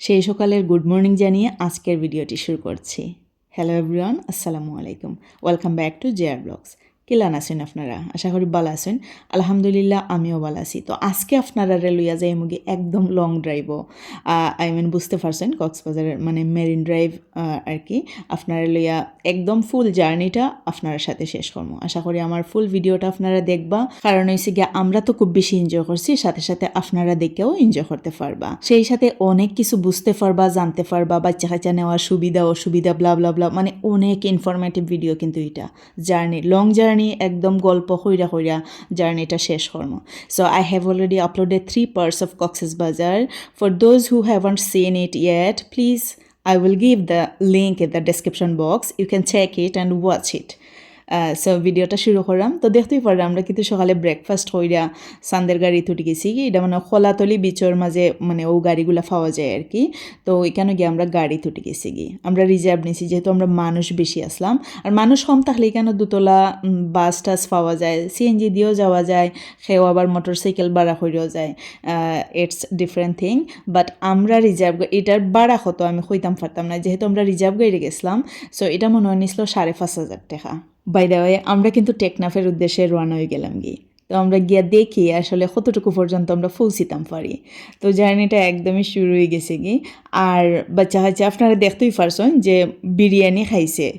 সেই সকালের good morning জানিয়ে আজকের ভিডিওটি শুরু করছি। হ্যালো এভরিওয়ান, আসসালামু আলাইকুম। Welcome back to JR blogs. কেলান আছেন আপনারা? আশা করি ভালো আছেন। আলহামদুলিল্লাহ আমিও ভালো আছি। তো আজকে আপনারা লইয়া যাই মুগি একদম লং ড্রাইভও বুঝতে পারছেন, কক্সবাজারের মানে মেরিন ড্রাইভ আর কি আপনারা লইয়া একদম ফুল জার্নিটা আপনার সাথে শেষ করবো। আশা করি আমার ফুল ভিডিওটা আপনারা দেখবা, কারণ হয়েছে গিয়ে আমরা তো খুব বেশি এনজয় করছি, সাথে সাথে আপনারা দেখেও এনজয় করতে পারবা, সেই সাথে অনেক কিছু বুঝতে পারবা, জানতে পারবা, বাচ্চা কাচ্চা নেওয়ার সুবিধা অসুবিধা ব্লা ব্লা ব্লা, মানে অনেক ইনফরমেটিভ ভিডিও কিন্তু এটা জার্নি, লং জার্নি, একদম গল্প কইরা কইরা জার্নিটা শেষ করবো। So I have already uploaded 3 parts of Cox's Bazar. For those who haven't seen it yet, please I will give the link in the description box. You can check it and watch it. So ভিডিওটা শুরু করলাম। তো দেখতেই পারলাম আমরা কিন্তু সকালে breakfast কইরা সান্দের গাড়ি তুটি গেছি কি, এটা মানে খোলাতলি বিচর মাঝে মানে ও গাড়িগুলো পাওয়া যায় আর কি। তো ওইখানে গিয়ে আমরা গাড়ি তুটি গেছি কি, আমরা রিজার্ভ নিয়েছি যেহেতু আমরা মানুষ বেশি আসলাম, আর মানুষ কম থাকলে এখানে দুতলা বাস টাস পাওয়া যায়, সিএনজি দিয়েও যাওয়া যায়, সেও আবার মোটর সাইকেল ভাড়া করেও যায়, ইটস ডিফারেন্ট থিং। বাট আমরা রিজার্ভ, এটার ভাড়া কত আমি কইতাম পারতাম না, যেহেতু আমরা রিজার্ভ গাড়ি গেছিলাম। সো এটা মনে হয় নিছিল 5,500 টাকা। বাই দ্য ওয়ে আমরা কিন্তু টেকনাফের উদ্দেশ্যে রওনা হয়ে গেলাম গিয়ে। তো আমরা গিয়া দেখি আসলে কতটুকু পর্যন্ত আমরা পৌঁছিতাম পারি। তো জার্নিটা একদমই শুরু হয়ে গেছে কি। আর বাচ্চা কাচ্চা আপনারা দেখতেই পারছেন যে বিরিয়ানি খাইছে।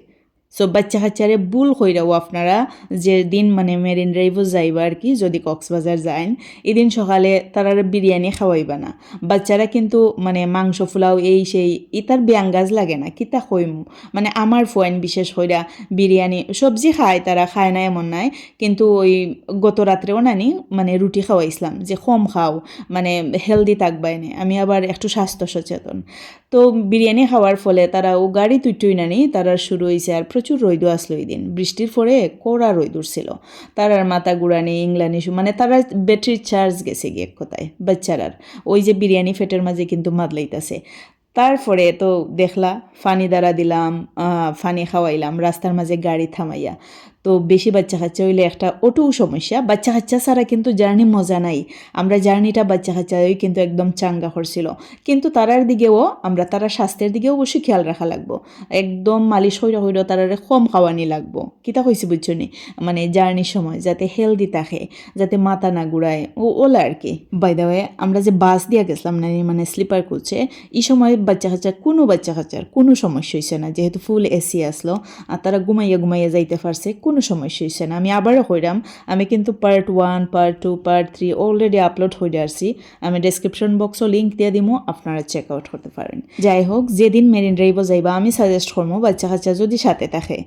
সো বাচ্চা কাচ্চারে ভুল কইরাও আপনারা যে দিন মানে মেরিন ড্রাইভও যাইবা আর কি, যদি কক্সবাজার যান এদিন সকালে তারা বিরিয়ানি খাওয়াইবা না। বাচ্চারা কিন্তু মানে মাংস ফুলাও এই সেই ইতার ব্যাঙ্গাজ লাগে না, কিতা কইমু, মানে আমার ফোয়াইন বিশেষ কইরা বিরিয়ানি সবজি খায়, তারা খায় না এমন নাই, কিন্তু ওই গত রাত্রেও নানি মানে রুটি খাওয়াইছিলাম যে কম খাও, মানে হেলদি থাকবা এনে। আমি আবার একটু স্বাস্থ্য সচেতন। তো বিরিয়ানি খাওয়ার ফলে তারা ও গাড়ি তুই নানি তারা শুরু হয়েছে, আর প্রচুর রৈদ আসলো ওই দিন, বৃষ্টির পরে কড়া রৈদ উঠছিল। তার আর মাথা গুড়ানি ইংলানি মানে তারা ব্যাটারির চার্জ গেছে গিয়ে এক কথায় বাচ্চারার, ওই যে বিরিয়ানি ফেটের মাঝে কিন্তু মাদলাইতেছে। তারপরে তো দেখলা ফানি দ্বারা দিলাম, ফানি খাওয়াইলাম রাস্তার মাঝে গাড়ি থামাইয়া। তো বেশি বাচ্চা কাচ্চা হইলে একটা অটু সমস্যা, বাচ্চা কাচ্চা ছাড়া কিন্তু জার্নি মজা নাই। আমরা জার্নিটা বাচ্চা কাচ্চাই কিন্তু একদম চাঙ্গা করছিল, কিন্তু তারার দিকেও আমরা তারা স্বাস্থ্যের দিকেও অবশ্যই খেয়াল রাখা লাগবো, একদম মালিশ হইরা হইরা তারারে কম খাওয়ানি লাগবো। কিতা কইছি বুঝছো নি, মানে জার্নির সময় যাতে হেলদি থাকে, যাতে মাথা না ঘুরায় ওলা আর কি। বাই দ্য ওয়ে আমরা যে বাস দিয়া গেছিলাম না মানে স্লিপার কোচে, এই সময় বাচ্চা কাচ্চার কোনো সমস্যা হয়েছে না, যেহেতু ফুল এসি আসলো আর তারা ঘুমাইয়া যাইতে পারছে, কোনো সমস্যা হয়েছে না। আমি আবারও কইরাম, আমি কিন্তু part 1, part 2, part 3 already upload হয়ে আসছি, আমি ডেসক্রিপশন বক্সও লিঙ্ক দিয়ে দিব, আপনারা চেক আউট করতে পারেন। যাই হোক, যেদিন মেরিন ড্রাইভও যাইবা আমি সাজেস্ট করবো বাচ্চা কাচ্চা যদি সাথে থাকে,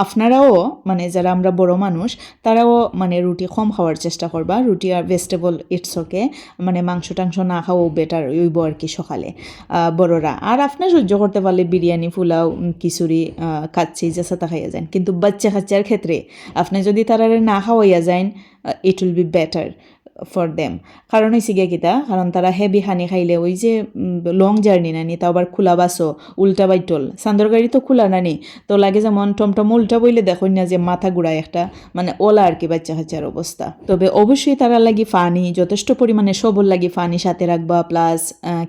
আপনারাও মানে যারা আমরা বড় মানুষ তারাও মানে রুটি কম খাওয়ার চেষ্টা করবা, রুটি আর ভেজিটেবল ইটস ওকে, মানে মাংস টাংস না খাওয়াও বেটার হইব আর কি সকালে বড়রা। আর আপনার সহ্য করতে পারলে বিরিয়ানি পোলাও খিচুড়ি কাচ্চি যেসাতা খাইয়া যান, কিন্তু বাচ্চা কাচ্চার ক্ষেত্রে আপনি যদি তারারে না খাওয়াইয়া যান, it will be better for them. কারণ হয়েছে গিয়ে কিতা, কারণ তারা হেভি হানি খাইলে ওই যে লং জার্নি নানি, তাও আবার খোলা বাসও উল্টা বাইটল, সান্দর গাড়ি তো খোলা নানি, তো লাগে যেমন টমটম উল্টা বইলে দেখুন না যে মাথা ঘুরায় একটা, মানে ওলা আর কি বাচ্চা কাচ্চার অবস্থা। তবে অবশ্যই তারা লাগি ফানি যথেষ্ট পরিমাণে সবল লাগি ফানি সাথে রাখবা, প্লাস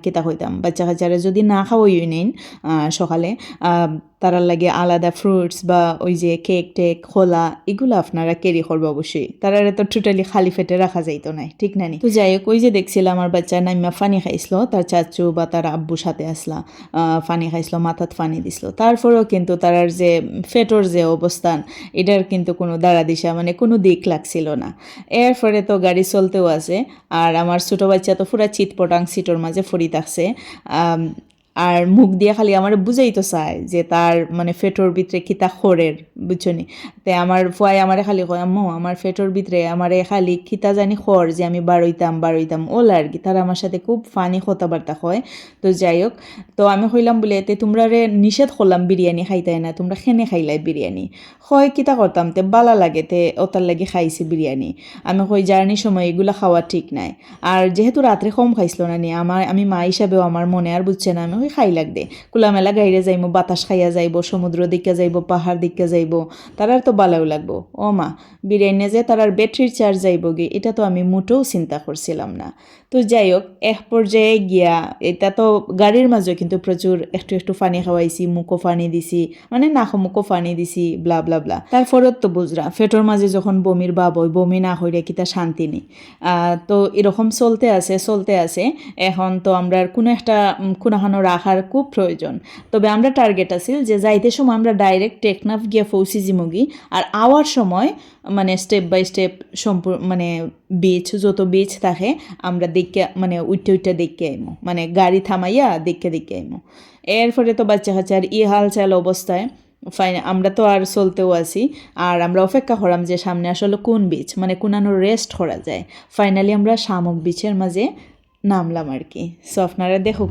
কিতা হইতাম বাচ্চা কাচ্চারা যদি না খাওয়াই নেন সকালে, তারার লাগে আলাদা ফ্রুটস বা ওই যে কেক টেক খোলা এগুলো আপনারা ক্যারি করবে অবশ্যই, তারা তো টোটালি খালি ফেটে রাখা যাইতো না, ঠিক না নি। তো যাই হোক, ওই যে দেখছিলাম আমার বাচ্চা নাইমা ফানি খাইছিল, তার চাচু বা তার আব্বু সাথে আসলা, ফানি খাইছিল, মাথাত ফানি দিছিল, তারপরেও কিন্তু তারার যে ফেটোর যে অবস্থান এটার কিন্তু কোনো দাঁড়া দিশা মানে কোনো দিক লাগছিল না। এরপরে তো গাড়ি চলতেও আছে, আর আমার ছোটো বাচ্চা তো পুরা চিৎপটাং সিটোর মাঝে ফরি থাকছে, আর মুখ দিয়ে খালি আমার বুঝাইতো চায় যে তার মানে ফেটোর ভিতরে কিতা খোরের, বুঝছো নি। তাই আমার ফুয়াই আমারে খালি কয়, আম্মু আমার ফেটোর ভিতরে আমারে খালি খিতা জানি খর যে আমি বাড়ইতাম ওলা আর কি। তারা আমার সাথে খুব ফানি কথাবার্তা হয়। তো যাই হোক, তো আমি কইলাম বলে এতে তোমরা রে নিষেধ করলাম বিরিয়ানি খাইতাই না, তোমরা খেনে খাইলাই বিরিয়ানি, হয় কিতা করতাম তে বালা লাগে তে ওতার লাগে খাইছি বিরিয়ানি। আমি কই জার্নির সময় এগুলা খাওয়া ঠিক নাই, আর যেহেতু রাত্রে কম খাইছিল না নি আমি মা হিসাবেও আমার মনে আর বুঝছে না, আমি ওই খাই লাগবে খোলামেলা গাইরে যাইবো, বাতাস খাইয়া যাইবো, সমুদ্র দিকে যাইবো, পাহাড় দিকে যাইবো, তারার তো বালাও লাগবো। ও মা, বিরিয়ানি যে তারার ব্যাটারির চার্জ যাইব গে, এটা তো আমি মোটেও চিন্তা করছিলাম না। তো যাই হোক এক পর্যায়ে গিয়া এটা তো গাড়ির মাঝে কিন্তু প্রচুর একটু একটু পানি খাওয়াইছি, মুখও পানি দিছি, মানে নাক মুখও পানি দিছি, ব্লা ব্লা ব্লা। তারপরে তো বুঝরা ফেটোর মাঝে যখন বমির ভাব হয়, বমি না হইলে কিতা শান্তি নেই। তো এরকম চলতে আছে। এখন তো আমরা কোনো একটা কোনাখানো রাখার খুব প্রয়োজন। তবে আমরা টার্গেট আছিল যে যাইতে সময় আমরা ডাইরেক্ট টেকনাফ গিয়া পৌঁছি জিমুগি, আর আওয়ার সময় মানে স্টেপ বাই স্টেপ মানে বিচ যত বিচ থাকে আমরা দেখে মানে উইটা দেখে আইমো, মানে গাড়ি থামাইয়া দেখে আইমো। এরপরে তো বাচ্চা কাচ্চার হাল চাল অবস্থায় আমরা তো আর চলতেও আছি, আর আমরা অপেক্ষা করাম যে সামনে আসলে কোন বিচ, মানে কোনানো রেস্ট করা যায়। ফাইনালি আমরা শামুক বিচের মাঝে নামলাম আর কি। সো আপনারা দেখুক।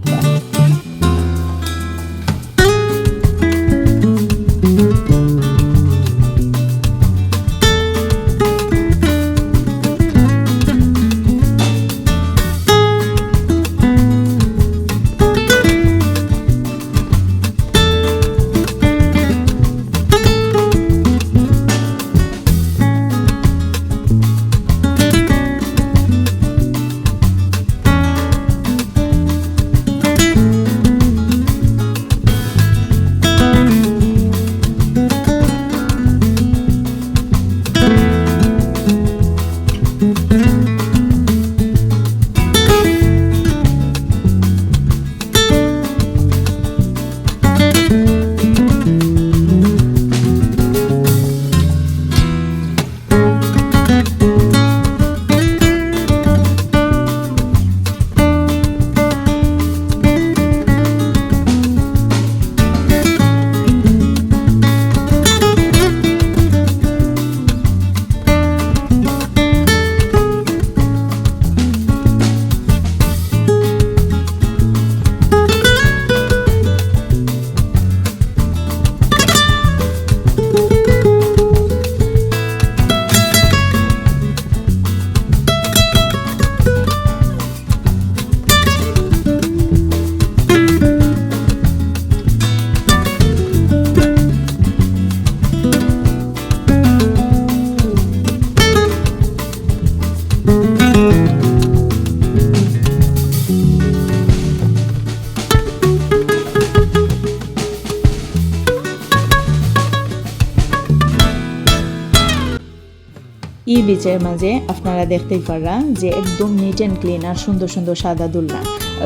এই বিচের মাঝে আপনারা দেখতেই পারা যে একদম নিট অ্যান্ড ক্লিন আর সুন্দর সুন্দর সাদা দোলনা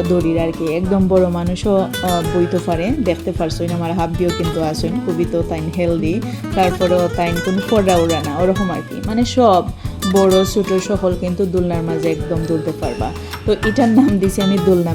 দড়ির আর কি, একদম বড় মানুষও বইতে পারে। দেখতে পারছেন আমার হাব্বিও কিন্তু আসেন, খুবই তো তাইন হেলদি, তারপরেও তাইন কোনো ফোড়া উড়া না ওরকম আর কি, মানে সব বড় ছোট সকল কিন্তু দোলনার মাঝে একদম দুলতে পারবা। তো এটার নাম দিছি আমি দোলনা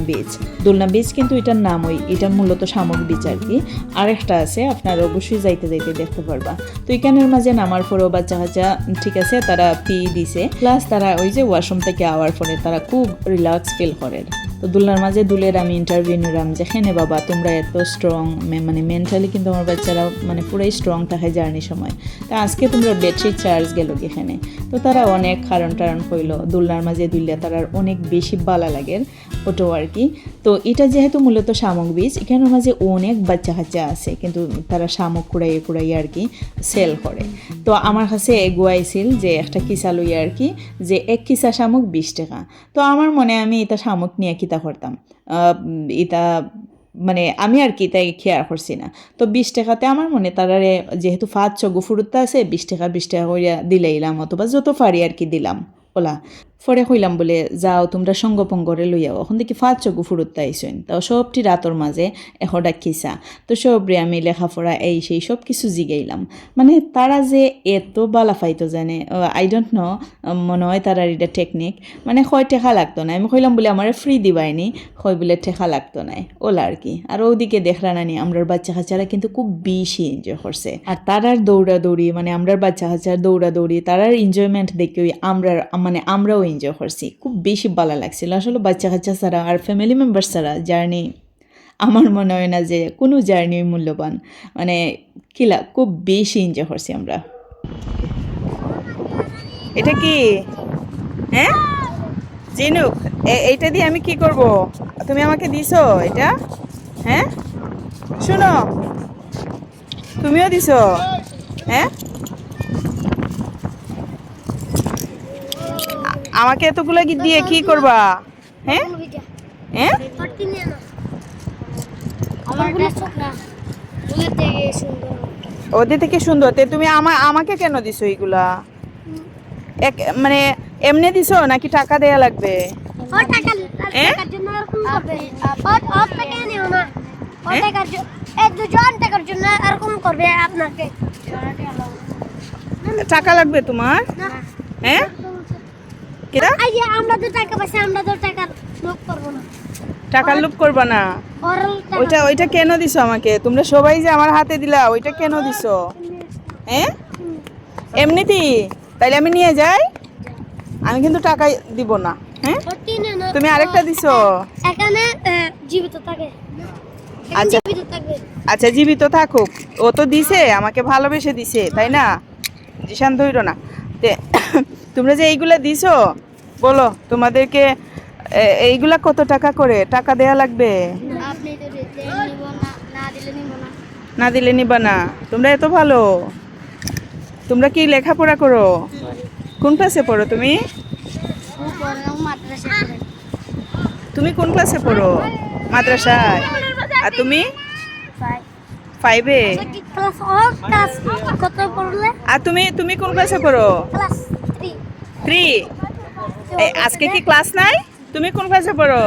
বিচ, কিন্তু এটার নাম এটা মূলত শামুক বিচ আর কি। আরেকটা আছে আপনারা অবশ্যই যাইতে দেখতে পারবা। তো এখানের মাঝে নামার পরেও বাচ্চা কাচ্চা ঠিক আছে তারা পি দিছে, প্লাস তারা ওই যে ওয়াশরুম থেকে আওয়ার পরে তারা খুব রিল্যাক্স ফিল করে। তো দুলনার মাঝে দুলের আমি ইন্টারভিউ নিলাম যে হেনে বাবা তোমরা এত স্ট্রং, মানে মেন্টালি কিন্তু আমার বাচ্চারা মানে পুরাই স্ট্রং থাকে জার্নির সময়। তা আজকে তোমরা ব্যাটারি চার্জ গেল এখানে। তো তারা অনেক কারণ কইল দুলনার মাঝে দুললে তারা অনেক বেশি ভালো লাগে ওটো আর কি। তো এটা যেহেতু মূলত শামুক বীজ, এখানের মাঝে অনেক বাচ্চা কাচ্চা আছে কিন্তু তারা শামুক কুড়াইয়ে আর কি সেল করে। তো আমার কাছে এগুয়াইছিল যে একটা কিসা লইয়া আর কি, যে এক কিসা শামুক 20 টাকা। তো আমার মনে আমি এটা শামুক নিয়ে কিতা করতাম, এটা মানে আমি আর কি তাই খেয়াল করছি না। তো 20 টাকাতে আমার মনে তারারে যেহেতু 5 গুফুরুত্তা আছে 20 টাকা করে দিলাইলাম, অথবা যত পারি আর কি দিলাম ওলা। ফরে কইলাম বলে যাও তোমরা সঙ্গপঙ্গরে লইয়াও, এখন দেখি 5 গুফুরুত আইসেন। তাও সবটি রাতর মাঝে এখটা খিসা। তো সবরে আমি লেখাপড়া এই সেই সব কিছু জিগাইলাম, মানে তারা যে এত বালা ফাইতো জানে, আই ডোন্ট নো, মনে হয় তারা এটা টেকনিক, মানে হয় টেকা লাগতো না। আমি কইলাম বলে আমার ফ্রি দিবাইনি, হয় বলে টেকা লাগতো না ওলা আর কি। আর ওদিকে দেখরা নানি আমরার বাচ্চা কাচ্চারা কিন্তু খুব বেশি এনজয় করছে। আর তারার দৌড়াদৌড়ি, মানে আমরার বাচ্চা কাচ্চার দৌড়াদৌড়ি, তারার এনজয়মেন্ট দেখে আমরাও এনজয় করছি, খুব বেশি ভালো লাগছিল। আসলে বাচ্চা কাচ্চা ছাড়া আর ফ্যামিলি মেম্বার ছাড়া জার্নি আমার মনে হয় না যে কোনো জার্নি মূল্যবান, মানে কিলা খুব বেশি এনজয় করছি আমরা। এটা কি হ্যাঁ জিনুক, এইটা দিয়ে আমি কি করব? তুমি আমাকে দিছো এটা? হ্যাঁ শুনো, তুমিও দিছো? হ্যাঁ আমাকে এতগুলো দিয়ে কি করবা? হ্যাঁ হ্যাঁ ওদের থেকে সুন্দর তে তুমি আমাকে কেন দিছো এইগুলা মানে এমনি দিছো নাকি টাকা দেয়া লাগবে টাকা লাগবে তোমার হ্যাঁ টাকার লোভ করবো না ওইটা কেন দিছো আমাকে তোমরা সবাই যে আমার হাতে দিলা ওইটা কেন দিছো হ্যাঁ এমনিতেই তাইলে আমি নিয়ে যাই আমি কিন্তু টাকা দিব না হ্যাঁ তুমি আরেকটা দিছো আচ্ছা জীবিত থাকুক ও তো দিছে আমাকে ভালোবেসে দিছে তাই না জিশান ধইর না তোমরা যে এইগুলা দিছো বলো তোমাদেরকে এইগুলা কত টাকা করে টাকা দেয়া লাগবে না দিলে নিবা না তোমরা এত ভালো তোমরা কি লেখাপড়া করো কোন ক্লাসে পড়ো তুমি তুমি কোন ক্লাসে পড়ো মাদ্রাসায় আর তুমি 5-এ আর তুমি কোন ক্লাসে পড়ো 3 আজকে কি ক্লাস নাই তুমি কোন ক্লাসে পড়ো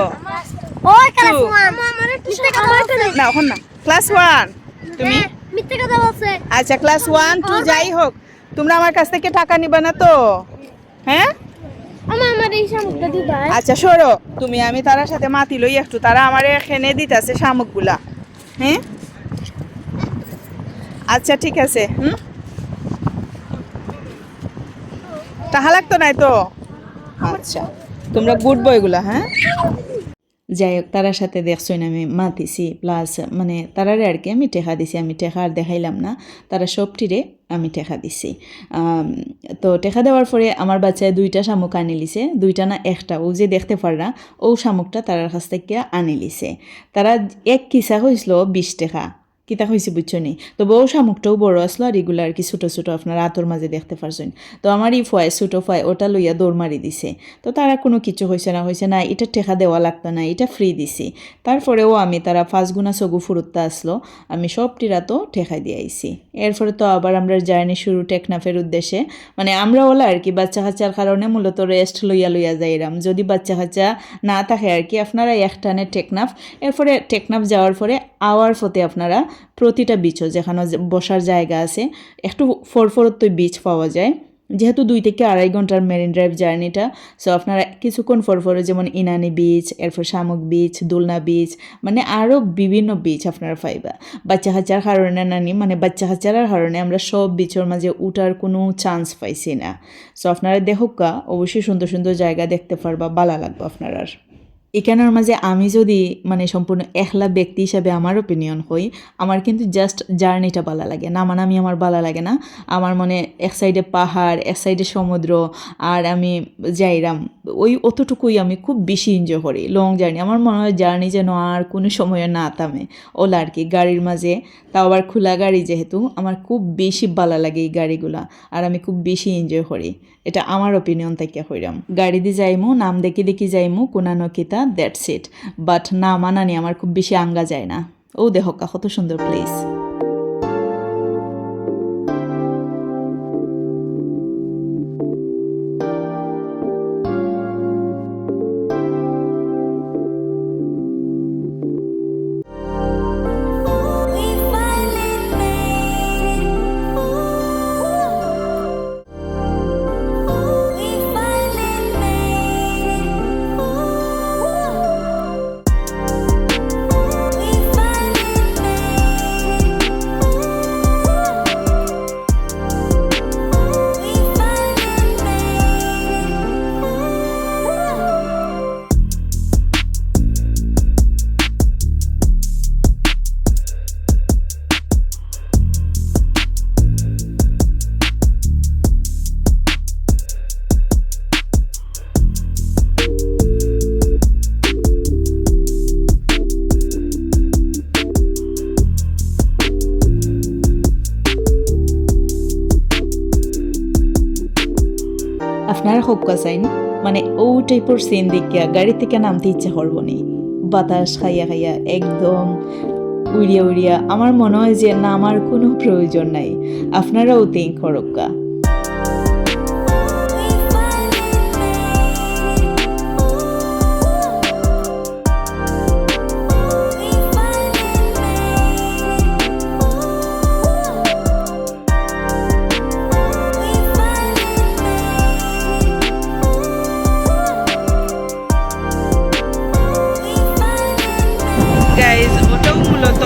না এখন না ক্লাস 1 তুমি আচ্ছা ক্লাস 1 2 যাই হোক তোমরা আমার কাছ থেকে টাকা নিবা না তো হ্যাঁ আচ্ছা সরো তুমি আমি তার সাথে মাতি লই একটু তারা আমার এখানে দিতেছে শামুকগুলা হ্যাঁ আচ্ছা ঠিক আছে টাকা লাগতো নাই তো আচ্ছা তোমরা গুড বয়গুলা হ্যাঁ যাই হোক তারার সাথে দেখছই না আমি মাতিছি প্লাস মানে তারারে আর কি আমি টেকা দিছি আমি টেকা আর দেখাইলাম না তারা সবটিরে আমি টেকা দিছি তো টেকা দেওয়ার পরে আমার বাচ্চায় 2টা শামুক আনি লিছে 2টা না একটা ও যে দেখতে পাররা ও শামুকটা তারার কাছ থেকে আনি লিছে তারা এক কিসা হয়েছিল 20 টাকা কিতা হয়েছে বুঝছো নি তো বউ শামুকটাও বড় আসলো আর এগুলো আর কি ছোটো ছোটো আপনার আতর মাঝে দেখতে পারছেন তো আমার ফয় ছোটো ফয় ওটা লইয়া দৌড় মারি দিছে তো তারা কোনো কিছু হয়েছে না এটা টেকা দেওয়া লাগতো না এটা ফ্রি দিছি তারপরেও আমি তারা 5 গুণা সগু ফুরুত্তা আসলো আমি সবটিরা তো টেকাই দিয়ে আইছি এরপরে তো আবার আমরা জার্নি শুরু টেকনাফের উদ্দেশ্যে মানে আমরা ওলা আর কি বাচ্চা কাচ্চার কারণে মূলত রেস্ট লইয়া যাইরাম যদি বাচ্চা কাচ্চা না থাকে আর কি আপনারা একটানে টেকনাফ এরপরে টেকনাফ যাওয়ার পরে আওয়ার ফতে আপনারা প্রতিটা বিচও যেখানে বসার জায়গা আছে একটু ফরফরত্ব বিচ পাওয়া যায় যেহেতু 2 থেকে 2.5 ঘন্টার মেরিন ড্রাইভ জার্নিটা সো আপনারা কিছুক্ষণ ফরফরে যেমন ইনানি বিচ এরপর শামুক বিচ দুলনা বিচ মানে আরও বিভিন্ন বিচ আপনারা পাইবা বাচ্চা কাচ্চার কারণে মানে বাচ্চা কাচ্চার কারণে আমরা সব বিচের মাঝে উঠার কোনো চান্স পাইছি না সো আপনারা দেখুকা অবশ্যই সুন্দর সুন্দর জায়গা দেখতে পারবা ভালো লাগবে আপনার এখানের মাঝে আমি যদি মানে সম্পূর্ণ একলা ব্যক্তি হিসাবে আমার ওপিনিয়ন হই আমার কিন্তু জাস্ট জার্নিটা ভালো লাগে নামানামি আমার ভালো লাগে না আমার মনে এক সাইডে পাহাড় এক সাইডে সমুদ্র আর আমি যাইরাম ওই অতটুকুই আমি খুব বেশি এনজয় করি লং জার্নি আমার মনে হয় জার্নি যেন আর কোনো সময় না থামে ওলা আর কি গাড়ির মাঝে তাও আবার খোলা গাড়ি যেহেতু আমার খুব বেশি ভালো লাগে এই গাড়িগুলা আর আমি খুব বেশি এনজয় করি এটা আমার ওপিনিয়ন থেকে হইরাম গাড়ি দিয়ে যাইমু নাম দেখি যাইমু কোনানো কিতা দ্যাটস ইট বাট না মানানি আমার খুব বেশি আঙ্গা যায় না ও দেখো কত সুন্দর প্লেস আপনারা খুব কাছাইন মানে ও টাইপের সিন দেখিয়া গাড়ি থেকে নামতে ইচ্ছা করবো নি বাতাস খাইয়া খাইয়া একদম উড়িয়া উড়িয়া আমার মনে হয় যে না আমার কোনো প্রয়োজন নাই আপনারাও থিঙ্ক করক্কা গাইজ ওটাও মূলত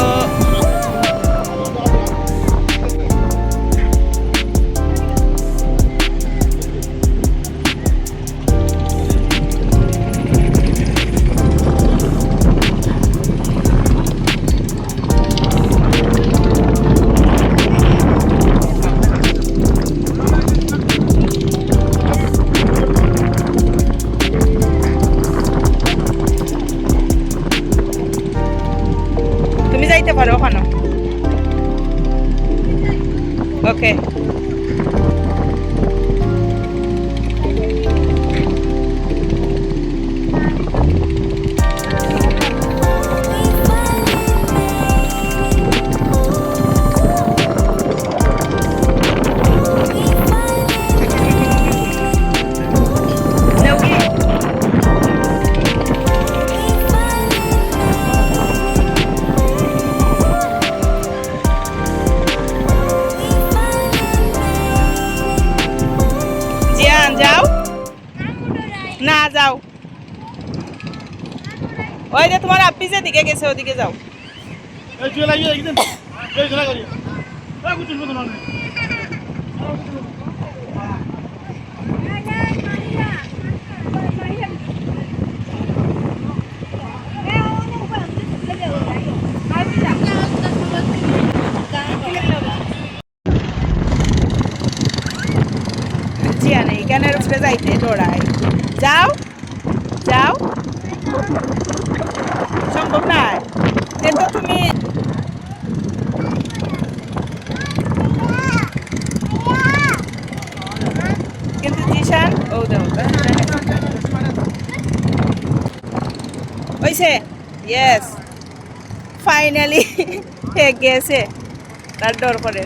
তুমি যাইতে পারো ওখানে ওকে যাও না যাও ওই যে তোমার আপনি যে দিকে গেছে ওদিকে যাও জিয়ান এইখানের উপরে যাইতে দৌড়াই যাও যাও সম্ভব নাই তো তুমি কিন্তু জিশান ও দাও ওইসে ইয়েস ফাইনালি গেছে তার ডর করে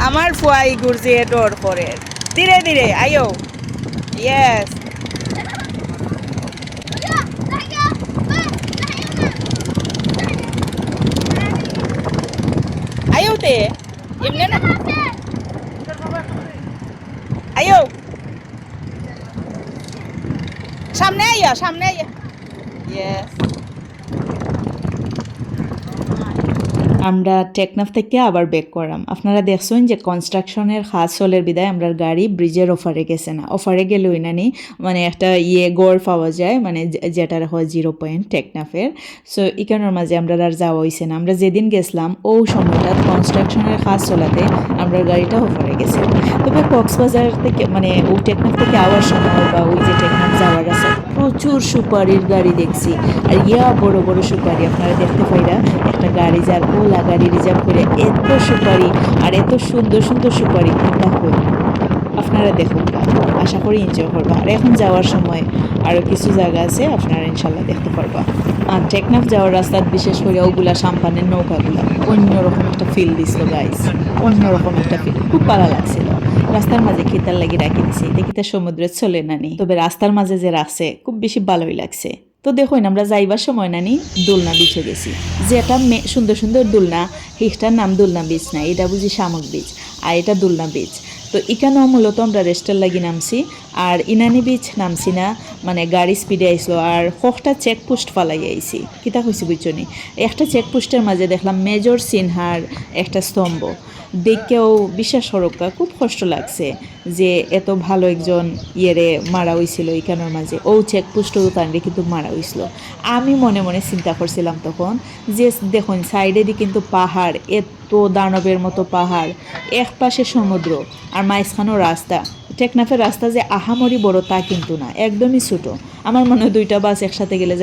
আমার ফুয়াই গুরজিয়ে ডর করে ধীরে ধীরে আয়ো ইয়েস আয়ো তে এমনি না আয়ো সামনে আইয়া ইয়েস আমরা টেকনাফ থেকে আবার ব্যাক করাম আপনারা দেখছেন যে কনস্ট্রাকশনের কাজ চলের বিদায় আমরা গাড়ি ব্রিজের অফারে গেছে না অফারে গেলে ওই নানি মানে একটা গড় পাওয়া যায় মানে যেটার হয় 0 পয়েন্ট টেকনাফের সো এখানের মাঝে আমরা আর যাওয়া হয়েছে না আমরা যেদিন গেছিলাম ও সময়টা কনস্ট্রাকশনের কাজ চলাতে আমরা গাড়িটা অফারে গেছে তবে কক্সবাজার থেকে মানে ও টেকনাফ থেকে আওয়ার সময় বা ওই যে টেকনাফ যাওয়ার আছে প্রচুর সুপারির গাড়ি দেখছি আর বড় বড় সুপারি আপনারা দেখতে পাইরা একটা গাড়ি যার ওলা গাড়ি রিজার্ভ করে এত সুপারি আর এত সুন্দর সুন্দর সুপারি কোনটা হই আপনারা দেখুন আশা করি এনজয় করবা আর এখন যাওয়ার সময় আরও কিছু জায়গা আছে আপনারা ইনশাল্লাহ দেখতে পারবা আর টেকনাফ যাওয়ার রাস্তা বিশেষ করে ওগুলা সাম্পানের নৌকাগুলা অন্যরকম একটা ফিল দিছিল গাইস অন্যরকম একটা ফিল খুব ভালো লাগছিল রাস্তার মাঝে খিতার লাগি রাখি দিছি দেখিতে সমুদ্রে চলে নানি তবে রাস্তার মাঝে যে রাখছে খুব বেশি ভালোই লাগছে তো দেখুন আমরা যাইবার সময় নানি দোলনা বিচে গেছি যে একটা সুন্দর সুন্দর দোলনা এটার নাম দোলনা বিচ না এটা বুঝি শামুক বিচ আর এটা দোলনা বিচ তো এখানেও মূলত আমরা রেস্টের লাগি নামছি আর ইনানি বিচ নামছি না মানে গাড়ি স্পিডে আইসলো আর কটা চেকপোস্ট ফালাই আইছি কিতা কইছি বুঝছনি একটা চেকপোস্টের মাঝে দেখলাম মেজর সিনহার একটা স্তম্ভ দেখেও বিশ্বাস সড়কা খুব কষ্ট লাগছে যে এত ভালো একজন ইয়েরে মারা হয়েছিল এখানের মাঝে ও চেকপোস্টও তান্ডে কিন্তু মারা হয়েছিল আমি মনে মনে চিন্তা করছিলাম তখন যে দেখুন সাইডে দিয়ে কিন্তু পাহাড় এত দানবের মতো পাহাড় এক পাশে সমুদ্র আর মাঝখানেও রাস্তা টেকনাফের রাস্তা যে আহামরি বড় তা কিন্তু না, একদমই ছোটো। আমার মনে হয় 2টা বাস একসাথে গেলে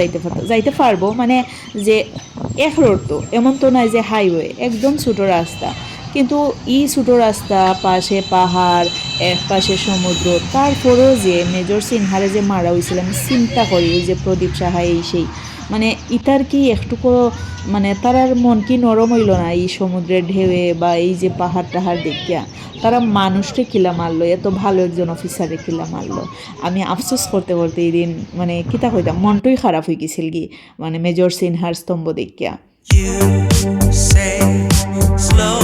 যাইতে পারবো, মানে যে এক রোড তো এমন তো নয় যে হাইওয়ে, একদম ছোটো রাস্তা। কিন্তু এই ছোটো রাস্তা, পাশে পাহাড়, এক পাশে সমুদ্র, তারপরেও যে মেজর সিনহারে যে মারা হয়েছিল, আমি চিন্তা করি ওই যে প্রদীপ সাহা এই সেই, মানে ইতার কি একটুকু মানে তারার মন কি নরম হইল না এই সমুদ্রের ঢেউয়ে বা এই যে পাহাড় টাহাড় দেখিয়া? তারা মানুষকে কিলা মারলো, এত ভালো একজন অফিসারে কিলা মারলো। আমি আফসোস করতে করতে এই দিন মানে কিতা কইতাম, মনটাই খারাপ হয়ে গেছিল কি, মানে মেজর সিনহার স্তম্ভ দেখিয়া। You say slow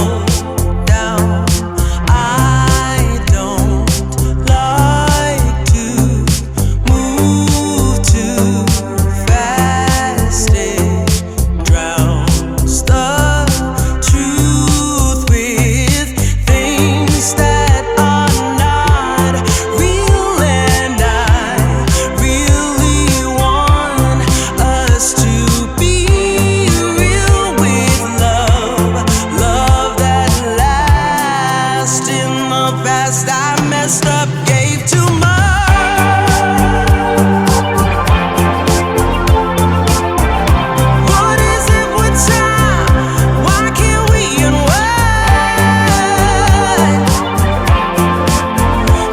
down. I don't like to move too fast. It drowns the truth with things that are not real, and I really want us to be real with love that lasts. In the past I messed up, gave too much. What is it with time? Why can't we unwind?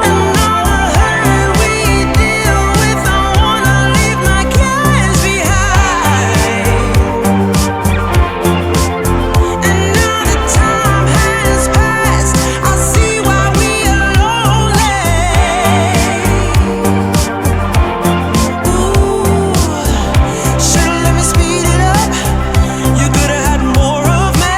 And all the hurt we deal with, I wanna leave my cares behind. And now that time has passed, I see why we are lonely. Ooh, should've let me speed it up. You could've had more of me.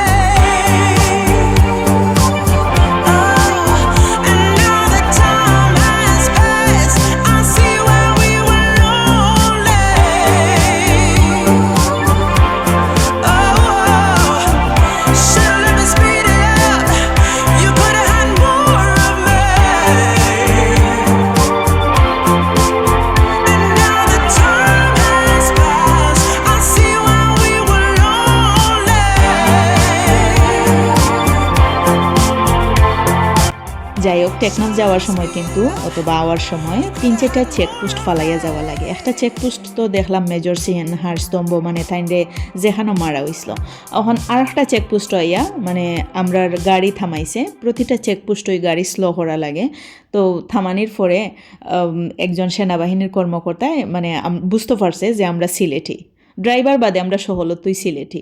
And now that time has passed, I see why we were lonely. Should've let me speed it up. You could've had more of me. And now that time has passed, I see why we were lonely. যাই হোক, টেকনাফ যাওয়ার সময় কিন্তু অথবা hour সময় 3-4টা checkpost ফালাইয়া যাওয়া লাগে। একটা চেকপোস্ট তো দেখলাম মেজর সিনহার স্তম্ভ, মানে তাইন্ডে যেখানে মারা হয়েছিল। এখন আর একটা চেকপোস্ট আইয়া মানে আমরার গাড়ি থামাইছে, প্রতিটা চেকপোস্ট ওই গাড়ি স্লো করা লাগে। তো থামানির পরে একজন সেনাবাহিনীর কর্মকর্তায় মানে বুঝতে পারছে যে আমরা সিলেটি। ড্রাইভার বাদে আমরা সহলতই সিলেটি।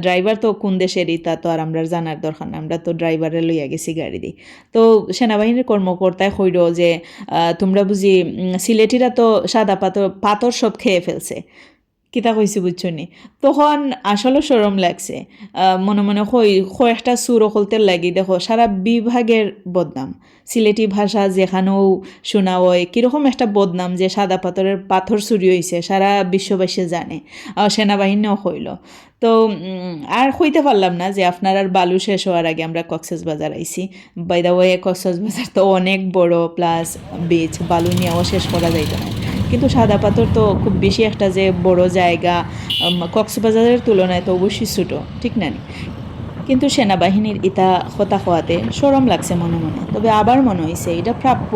ড্রাইভার তো কোন দেশেরই তা তো আর আমরা জানার দরকার না, আমরা তো ড্রাইভারে লইয়া গেছি গাড়ি দিয়ে। তো সেনাবাহিনীর কর্মকর্তায় কইল যে তোমরা বুঝি সিলেটিরা তো সাদা পাথর সব খেয়ে ফেলছে। কিতা কইছি বুঝছো নি? তখন আসলে শরম লাগছে। মনে মনে একটা সুর অকলতের লাগি, দেখো সারা বিভাগের বদনাম, সিলেটি ভাষা যেখানেও শোনা হয় কীরকম একটা বদনাম যে সাদা পাথর চুরি হয়েছে, সারা বিশ্ববাসী জানে। সেনাবাহিনীও কইল। তো আর কইতে পারলাম না যে আপনার আর বালু শেষ হওয়ার আগে আমরা কক্সবাজার আইছি। বাই দ্য ওয়ে কক্সবাজার তো অনেক বড়, প্লাস বিচ, বালু নিয়েও শেষ করা যাইত না। কিন্তু সাদা পাথর তো খুব বেশি একটা যে বড় জায়গা, কক্সবাজারের তুলনায় তো অবশ্যই ছোটো, ঠিক না? কিন্তু সেনাবাহিনীর ইতা হতা হওয়াতে শরম লাগছে মনে মনে। তবে আবার মনে হয়েছে এটা প্রাপ্য,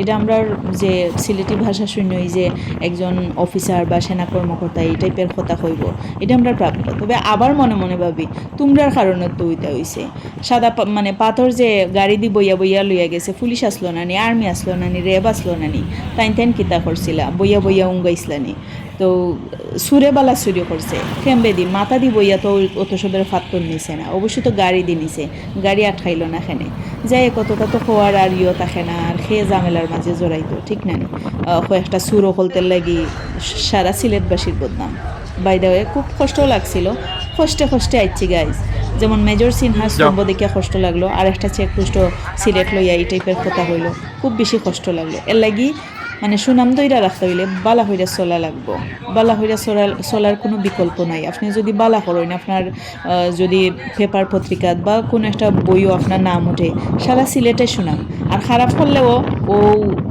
এটা আমরা যে সিলেটি ভাষা শুনই যে একজন অফিসার বা সেনা কর্মকর্তা এই টাইপের কথা হইব, এটা আমরা প্রাপ্য। তবে আবার মনে মনে ভাবি তোমরার কারণে তো ওইটা হইছে। সাদা মানে পাথর যে গাড়ি দি বইয়া বইয়া লইয়া গেছে, পুলিশ আসলো নানি, আর্মি আসলো নানি, রেব আসলো নানি, তাইন কিতা করছিলা, বইয়া বইয়া উঙ্গাইছিলানি। তো সুরে বালা চুরি করছে, খেম্বে দি মাথা দি বইয়া তো অত সবের ফাত্তর নিছে না, অবশ্যই তো গাড়ি দি নিছে, গাড়ি আটকাইল না খেনে। যাই কতটা তো খোয়ার আর ইয়ে থাকে না, আর খেয়ে ঝামেলার মাঝে জড়াইতো, ঠিক না? একটা সুরো হলতে লাগি সারা সিলেটবাসীর বদনাম। বাই দ্য ওয়ে খুব কষ্ট লাগছিল, কষ্টে আইছি গাইজ। যেমন মেজর সিনহার স্তম্ভ দেখে কষ্ট লাগলো, আর একটা চেকপোস্টও সিলেট লইয়া এই টাইপের কথা হইল, খুব বেশি কষ্ট লাগলো। এর লাগি মানে সুনাম দইরা রাখতে হইলে বালা হইরা চলা লাগবো। বালা হইরা চলার কোনো বিকল্প নাই। আপনি যদি বালা করেন, আপনার যদি পেপার পত্রিকাত বা কোনো একটা বইও আপনার নাম ওঠে, সারা সিলেটে সুনাম। আর খারাপ করলেও ও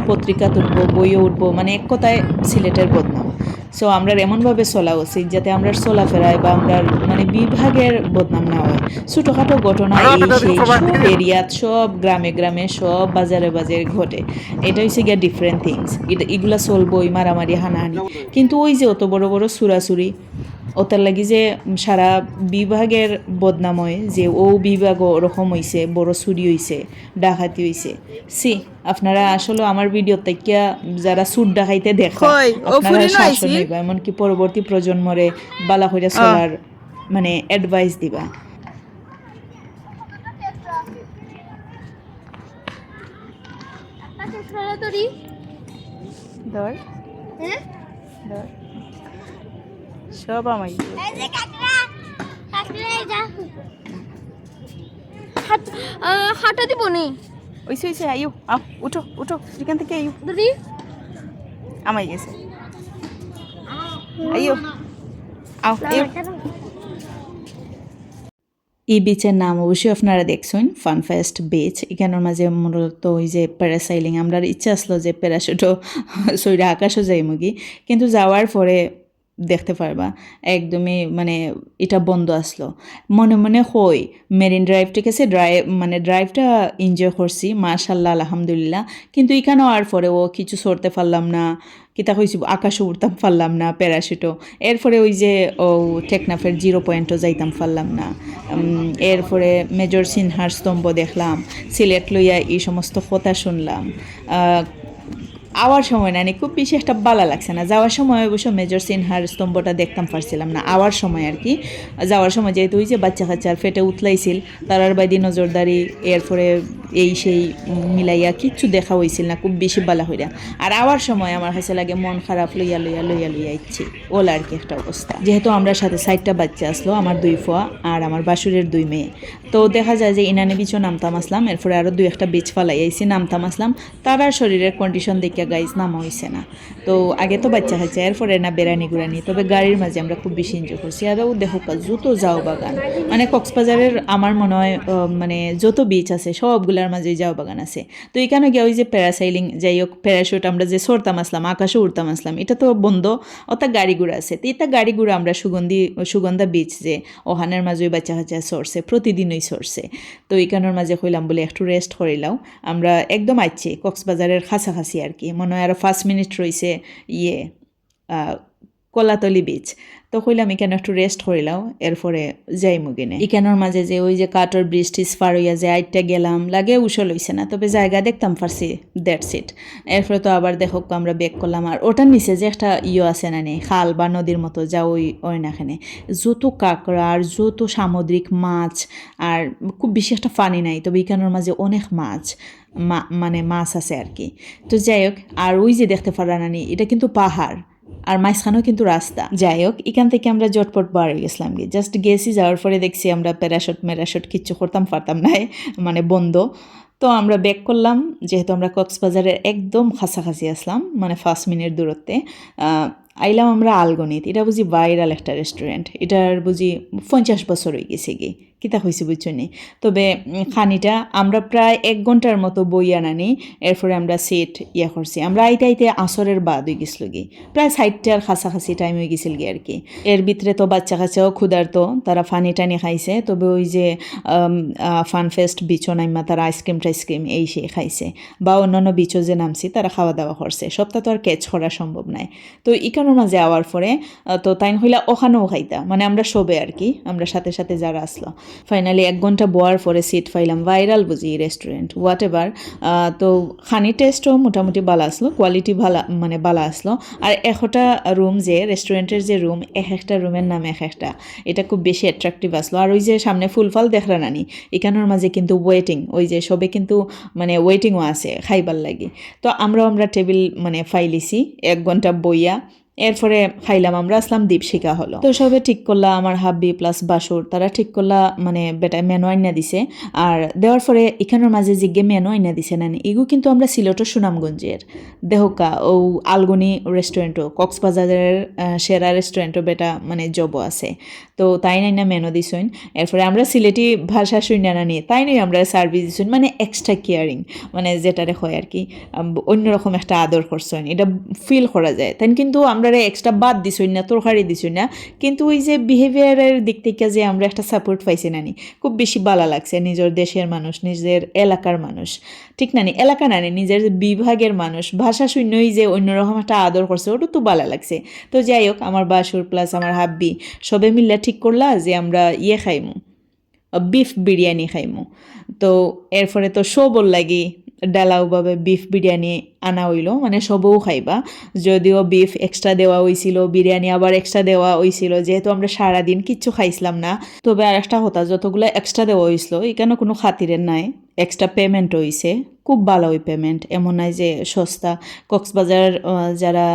পত্রিকাত উঠবো, বইও উঠবো, মানে এক কথায় সিলেটের বদনাম। সো আমরা এমনভাবে চলা উচিত যাতে আমরা চলাফেরায় বা আমরা মানে বিভাগের বদনাম না হয়। ছোটোখাটো ঘটনা এই সেই সব এরিয়াত, সব গ্রামে গ্রামে, সব বাজারে বাজারে ঘটে। এটা হচ্ছে গিয়া ডিফারেন্ট থিংস। এগুলা চলবই, মারামারি হানাহানি, কিন্তু ওই যে অত বড় বড় চুরাচুরি, ওটার লাগি যে সারা বিভাগের বদনাম হয় যে ও বিভাগ ওরকম হইছে, বড় চুরি হইছে, ডাকাতি হইছে। আপনারা আসলে আমার ভিডিও থেকে যারা সুট ডাকাইতে দেখা, কই, ও আপনারা ফুরিনো শাসন আইছি? হইবা, এমনকি পরবর্তী প্রজন্মরে বালা কইরা চলার মানে অ্যাডভাইস দিবা। ধর হ্যাঁ ধর সব আমাই এই যে কাকড়া কাকড়া যা হাত হাঁটা দিব নি ওইসে ওইসে আইও, আও উঠো উঠো এখান থেকে আইও, দিদি আমাই গেছে আইও, আও আইও। এই বিচের নাম অবশ্যই আপনারা দেখছেন, ফানফেস্ট বিচ। এখানের মাঝে মূলত ওই যে প্যারাসাইলিং, আমরা ইচ্ছা আসলো যে প্যারাশুটও সইরা আকাশও যাই মুগি, কিন্তু যাওয়ার পরে দেখতে পারবা একদমই মানে এটা বন্ধ আসলো। মনে মনে হই মেরিন ড্রাইভ, ঠিক আছে, ড্রাইভটা এনজয় করছি মাশাল্লাহ আলহামদুলিল্লাহ, কিন্তু এখানে আর পরে ও কিছু সরতে পারলাম না, কিতা হয়েছি আকাশও উঠতাম পারলাম না প্যারাশুটও। এরপরে ওই যে ও টেকনাফের 0 পয়েন্টও যাইতাম পারলাম না। এরপরে মেজর সিনহার স্তম্ভ দেখলাম, সিলেট লইয়া এই সমস্ত কথা শুনলাম। আওয়ার সময় না খুব বেশি একটা ভালো লাগছে না। যাওয়ার সময় অবশ্য মেজর সিনহার স্তম্ভটা দেখতাম পারছিলাম না, আওয়ার সময় আর কি। যাওয়ার সময় যেহেতু ওই যে বাচ্চা কাচ্চার ফেটে উতলাইছিল, তারার বাইদি নজরদারি, এরপরে এই সেই মিলাইয়া কিচ্ছু দেখা হয়েছিল না খুব বেশি বালা হইয়া। আর আওয়ার সময় আমার কাছে লাগে মন খারাপ লইয়া লইয়া লইয়া লইয়া ইচ্ছে ওলা আর কি একটা অবস্থা। যেহেতু আমরা সাথে 4টা বাচ্চা আসলো, আমার 2 ফুয়া আর আমার বাসুরের 2 মেয়ে, তো দেখা যায় যে ইনানি বিচও নামতাম আসলাম, এরপরে আরও 2-1টা বিচ ফালাই আইসি, নামতাম আসলাম। তারার শরীরের কন্ডিশন দেখিয়া গাইজ নামা হয়েছে না। তো আগে তো বাচ্চা খাচ্ছে, এরপরে না বেড়ানি গুড়ানি, তবে গাড়ির মাঝে আমরা খুব বেশি এনজয় করছি। আরও দেখো যত যাও বাগান, মানে কক্সবাজারের আমার মনে হয় মানে যত বিচ আছে সবগুলার মাঝে যাও বাগান আছে। তো এখানে গিয়ে ওই যে প্যারাসাইলিং, যাই হোক প্যারাশুট আমরা যে সরতাম আসলাম, আকাশে উঠতাম আসলাম, এটা তো বন্ধ, অর্থাৎ গাড়ি ঘোড়া আছে। তো এটা গাড়ি ঘোড়া আমরা সুগন্ধা বিচ যে ওখানের মাঝে ওই বাচ্চা কাচ্চা সরছে, প্রতিদিনই সরছে। তো এখানের মাঝে কইলাম বলে একটু রেস্ট করিলাম। আমরা একদম আইছি কক্সবাজারের কাছাকাছি আর কি, মনে হয় আরও 5 মিনিট রয়েছে কলাতলি বিচ। তো কইলাম এখানে একটু রেস্ট করিলাম, এরপরে যাই মুগিনে। এখানোর মাঝে যে ওই যে কাঠর ব্রিজ টিজ পার হইয়া যে আইটটা গেলাম, লাগে উসল হইছে না, তবে জায়গা দেখতাম পারছি, দ্যাটস ইট। এরপরে তো আবার দেখো আমরা ব্যাক করলাম। আর ওটার নিচে যে একটা আছে না নি, খাল বা নদীর মতো যা ওই না এখানে যত কাঁকড়া আর যত সামুদ্রিক মাছ, আর খুব বেশি একটা পানি নাই, তবে এখানোর মাঝে অনেক মাছ, মানে মাছ আছে আর কি। তো যাই হোক, আর ওই যে দেখতে পারা নানি, এটা কিন্তু পাহাড়, আর মাঝখানেও কিন্তু রাস্তা। যাই হোক, এখান থেকে আমরা জটপট বার হয়ে গেছিলাম, জাস্ট গেছি, যাওয়ার পরে দেখছি আমরা প্যারাশুট কিচ্ছু করতাম পারতাম না, মানে বন্ধ। তো আমরা ব্যাক করলাম, যেহেতু আমরা কক্সবাজারের একদম কাছাকাছি আসলাম, মানে 5 মিনিট দূরত্বে। আইলাম আমরা আলগনিত, এটা বুঝি ভাইরাল একটা রেস্টুরেন্ট, এটার বুঝি 50 বছর হয়ে গেছে গিয়ে, কিতা হয়েছে বুঝছো নি। তবে খানিটা আমরা প্রায় 1 ঘন্টার মতো বইয়া নানি, এরপরে আমরা সিট করছি। আমরা আইতে আইতে আসরের বাদ হয়ে গেছিল গিয়ে, প্রায় 60টার কাছাকাছি টাইম হয়ে গেছিল গিয়ে আর কি। এর ভিতরে তো বাচ্চা কাচ্চাও ক্ষুধার্ত, তারা ফানি টানি খাইছে, তবে ওই যে ফানফেস্ট বিচও নাইমা তারা আইসক্রিম এই সে খাইছে, বা অন্যান্য বিচও যে নামছি তারা খাওয়া দাওয়া করছে, সবটা তো আর ক্যাচ করা সম্ভব নয়। তো ইকানোর মাঝে আওয়ার পরে তো তাই হইলা ওখানেও খাইতা, মানে আমরা সবে আর কি, আমরা সাথে সাথে যারা আসলো। ফাইনালি 1 ঘন্টা বোয়ার পরে সিট পাইলাম, ভাইরাল বুঝি রেস্টুরেন্ট হোয়াট এভার। তো খানি টেস্টও মোটামুটি ভালো আসলো, কোয়ালিটি ভালো, মানে ভালো আসলো। আর 1টা রুম যে রেস্টুরেন্টের যে রুম, একটা রুমের নাম একটা, এটা খুব বেশি অ্যাট্রাকটিভ আসলো। আর ওই যে সামনে ফুলফল দেখরা নানি, এখানোর মাঝে কিন্তু ওয়েটিং, ওই যে সবে কিন্তু মানে ওয়েটিংও আছে খাইবার লাগি। তো আমরা টেবিল মানে ফাইলিছি 1 ঘন্টা বইয়া, এরপরে খাইলাম, আমরা আসলাম দীপশিখা হলো। তো সবে ঠিক করলা, আমার হাব্বি প্লাস বাসুর, তারা ঠিক করলা মানে বেটা মেনু আইনা দিছে। আর দেওয়ার পরে এখানের মাঝে জিজ্ঞে মেনু আইনা দিছে না, এগু কিন্তু আমরা সিলেট সুনামগঞ্জের দেহকা ও আলগনি রেস্টুরেন্টও, কক্সবাজারের সেরা রেস্টুরেন্টও বেটা মানে জব আছে। তো তাই নাই না মেনু দিছইন, এরপরে আমরা সিলেটি ভাষা শুনে না নিয়ে তাই নই আমরা সার্ভিস দিছইন, মানে এক্সট্রা কেয়ারিং, মানে যেটারে হয় আর কি, অন্যরকম একটা আদর করছেন, এটা ফিল করা যায়। তাই কিন্তু আমরা আমরা এক্সট্রা বাদ দিছই না, তরকারি দিছই না, কিন্তু ওই যে বিহেভিয়ারের দিক থেকে যে আমরা একটা সাপোর্ট পাইছি নানি, খুব বেশি ভালো লাগছে। নিজের দেশের মানুষ, নিজের এলাকার মানুষ, ঠিক নানি, এলাকা নানি নিজের বিভাগের মানুষ ভাষা শূন্যই যে অন্যরকম একটা আদর করছে, ওটা তো ভালো লাগছে। তো যাই হোক, আমার বাসুর প্লাস আমার হাব্বি সবে মিললে ঠিক করলা যে আমরা খাইমু, বিফ বিরিয়ানি খাইমু। তো এরপরে তো সবর লাগি ডালাওভাবে বিফ বিরিয়ানি আনা হইল, মানে সবও খাইবা। যদিও বিফ এক্সট্রা দেওয়া হয়েছিল, বিরিয়ানি আবার এক্সট্রা দেওয়া হয়েছিল, যেহেতু আমরা সারাদিন কিচ্ছু খাইছিলাম না। তবে আর একটা কথা, যতগুলো এক্সট্রা দেওয়া হয়েছিল এখানে কোনো খাতিরের নাই, এক্সট্রা পেমেন্ট হয়েছে, খুব ভালো ওই পেমেন্ট, এমন নাই যে সস্তা। কক্সবাজার যারা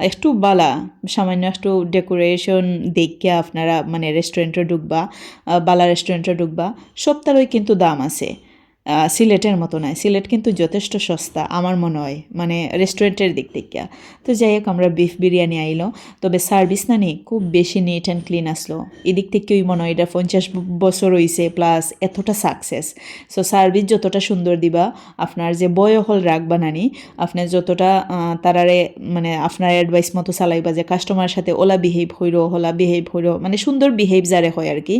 একটু বালা সামান্য একটু ডেকোরেশন দেখিয়া আপনারা মানে রেস্টুরেন্টে ঢুকবা, বালা রেস্টুরেন্টে ঢুকবা, সপ্তাহেরই কিন্তু দাম আছে। সিলেটের মতো নয়, সিলেট কিন্তু যথেষ্ট সস্তা আমার মনে হয়, মানে রেস্টুরেন্টের দিক থেকে। তো যাই হোক, আমরা বিফ বিরিয়ানি আইলো, তবে সার্ভিস নানি খুব বেশি নিট অ্যান্ড ক্লিন আসলো। এদিক থেকেই মনে হয় এটা 50 বছর হয়েছে প্লাস এতটা সাকসেস। সো সার্ভিস যতটা সুন্দর দিবা, আপনার যে বয়হল রাখবা নানি, আপনার যতটা তারারে মানে আপনার অ্যাডভাইস মতো চালাইবা, যে কাস্টমারের সাথে ওলা বিহেভ হইরো, হলা বিহেভ হইরো, মানে সুন্দর বিহেভ যারে হয় আর কি,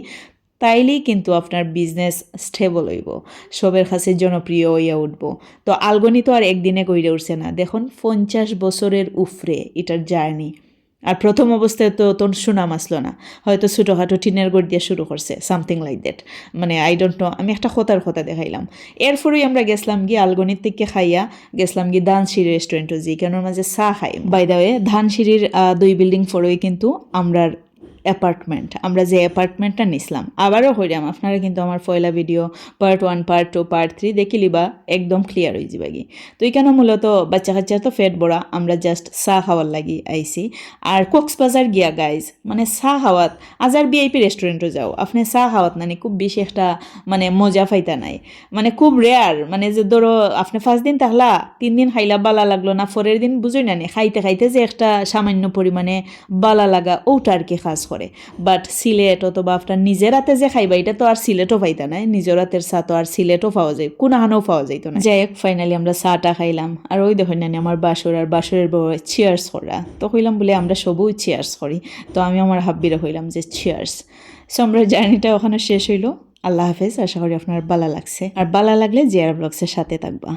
তাইলেই কিন্তু আপনার বিজনেস স্টেবল হইব, সবের কাছে জনপ্রিয় হইয়া উঠব। তো আলগনি তো আর একদিনে কইরে উঠছে না, দেখুন 50 বছরের উফরে এটার জার্নি। আর প্রথম অবস্থায় তো তোর সুনাম আসলো না, হয়তো ছোটোখাটো টিনের গড় দিয়ে শুরু করছে, সামথিং লাইক দ্যাট, মানে আই ডোন্ট নো। আমি একটা কথা দেখাইলাম। এরপরেই আমরা গেছিলাম গিয়ে আলগনির থেকে খাইয়া গেছিলাম গিয়ে ধানসিঁড়ি রেস্টুরেন্টও, যেখানের মাঝে চা খাই। বাই দ্য ওয়ে, ধানসিঁড়ির 2 বিল্ডিং ফ্লোরেই কিন্তু আমরার অ্যাপার্টমেন্ট, আমরা যে অ্যাপার্টমেন্টটা নিছিলাম। আবারও হইলাম, আপনারা কিন্তু আমার পয়লা ভিডিও পার্ট 1, পার্ট 2, পার্ট 3 দেখি লিবা, একদম ক্লিয়ার হয়ে যাবে গি। তো এখানে মূলত বাচ্চা কাচ্চা তো ফেট বড়া, আমরা জাস্ট চা খাওয়ার লাগি আইসি। আর কক্সবাজার গিয়া গাইজ, মানে চা খাওয়াত, আজার VIP রেস্টুরেন্টও যাও, আপনি চা খাওয়াত নানি খুব বেশি একটা মানে মজা পাইতা নাই, মানে খুব রেয়ার। মানে যে ধরো আপনি 5 দিন থাকলা, 3 দিন খাইলা বালা লাগলো না, পরের দিন বুঝই না খাইতে খাইতে যে একটা সামান্য পরিমাণে বালা লাগা, ওটা আর কি খাস করে। বাট সিলেট অথবা আপনার নিজের হাতে যে খাইবা, এটা তো আর সিলেটও পাইতা নাই, নিজের হাতের চা তো আর সিলেটও পাওয়া যায়, কোনাহানেও পাওয়া যাইতো না। যাই হোক, ফাইনালি আমরা চাটা খাইলাম। আর ওই দেখুন না আমার বাসর আর বাসরের বউ চিয়ার্স করা, তো কইলাম বলে আমরা সবই চিয়ার্স করি, তো আমি আমার হাব্বিরে হইলাম যে চিয়ার্স। সো আমরা জার্নিটা ওখানে শেষ হইলো। আল্লাহ হাফেজ, আশা করি আপনার ভালো লাগছে, আর ভালো লাগলে JR ব্লগসের সাথে থাকবা।